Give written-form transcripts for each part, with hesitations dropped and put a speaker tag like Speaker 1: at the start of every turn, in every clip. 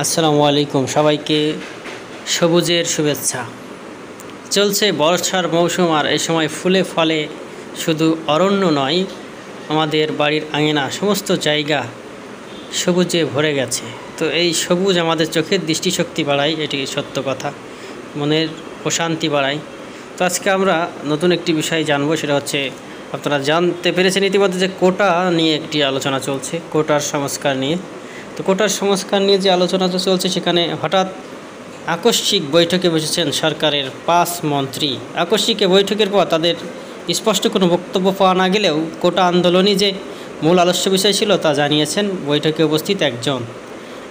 Speaker 1: আসসালামু আলাইকুম, সবাইকে সবুজের শুভেচ্ছা। চলছে বর্ষার মৌসুম, আর এই সময় ফুলে ফলে শুধু অরণ্য নয়, আমাদের বাড়ির আঙিনা সমস্ত জায়গা সবুজে ভরে গেছে। তো এই সবুজ আমাদের চোখের দৃষ্টিশক্তি বাড়ায়, এটি সত্য কথা, মনের প্রশান্তি বাড়ায়। তো আজকে আমরা নতুন একটি বিষয় জানবো, সেটা হচ্ছে আপনারা জানতে পেরেছেন ইতিমধ্যে যে কোটা নিয়ে একটি আলোচনা চলছে, কোটার সংস্কার নিয়ে। তো কোটার সংস্কার নিয়ে যে আলোচনা চলছে, সেখানে হঠাৎ আকস্মিক বৈঠকে বসেছেন সরকারের 5 মন্ত্রী। আকস্মিক বৈঠকের পর তাদের স্পষ্ট কোনো বক্তব্য পাওয়া না গেলেও কোটা আন্দোলনই যে মূল আলোচ্য বিষয় ছিল তা জানিয়েছেন বৈঠকে উপস্থিত একজন।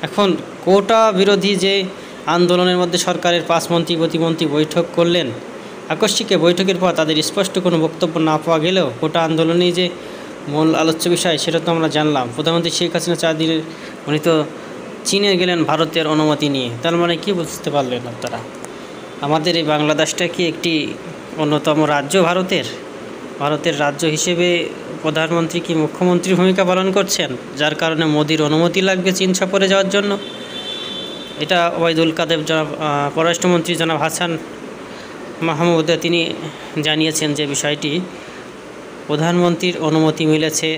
Speaker 1: এখন কোটা বিরোধী যে আন্দোলনের মধ্যে সরকারের 5 মন্ত্রী প্রতিমন্ত্রী বৈঠক করলেন, আকস্মিক বৈঠকের পর তাদের স্পষ্ট কোনো বক্তব্য না পাওয়া গেলেও কোটা আন্দোলনই যে মূল আলোচ্য বিষয় সেটা তো আমরা জানলাম। প্রধানমন্ত্রী শেখ হাসিনা 4 দিনের উনি তো চীনে গেলেন ভারতের অনুমতি নিয়ে। তার মানে কি বুঝতে পারলেন আপনারা? আমাদের এই বাংলাদেশটা কি একটি অন্যতম রাজ্য ভারতের রাজ্য হিসেবে প্রধানমন্ত্রী কি মুখ্যমন্ত্রীর ভূমিকা পালন করছেন, যার কারণে মোদির অনুমতি লাগবে চীন সফরে যাওয়ার জন্য? এটা ওবায়দুল কাদের পররাষ্ট্রমন্ত্রী জনাব হাসান মাহমুদ তিনি জানিয়েছেন যে বিষয়টি প্রধানমন্ত্রীর অনুমতি মিলেছে।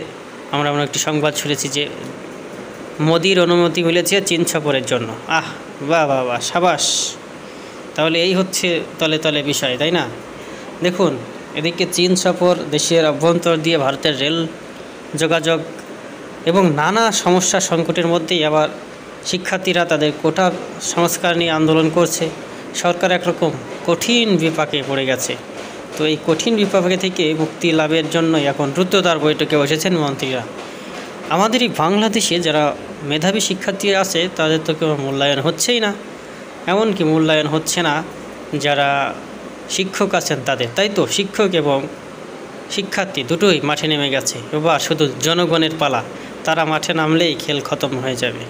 Speaker 1: আমরা একটি সংবাদ শুনেছি যে মোদির অনুমতি মিলেছে চীন সফরের জন্য। বাহ বাহ বাহ, সাবাস। তাহলে এই হচ্ছে তলে তলে বিষয়, তাই না? দেখুন, এদিকে চীন সফর, দেশের অভ্যন্তর দিয়ে ভারতের রেল যোগাযোগ এবং নানা সমস্যা সংকটের মধ্যেই আবার শিক্ষার্থীরা তাদের কোটা সংস্কার নিয়ে আন্দোলন করছে। সরকার একরকম কঠিন বিপাকে পড়ে গেছে। তো এই কঠিন বিপাকে থেকে মুক্তি লাভের জন্যই এখন দ্রুততার বৈঠকে বসেছেন মন্ত্রীরা। আমাদের এই বাংলাদেশে যারা মেধাবী শিক্ষার্থী আছে তাদের তো কেউ মূল্যায়ন হচ্ছেই না, এমনকি মূল্যায়ন হচ্ছে না যারা শিক্ষক আছেন তাদের। তাই তো শিক্ষক এবং শিক্ষার্থী দুটোই মাঠে নেমে গেছে। এবার শুধু জনগণের পালা, তারা মাঠে নামলেই খেল খতম হয়ে যাবে।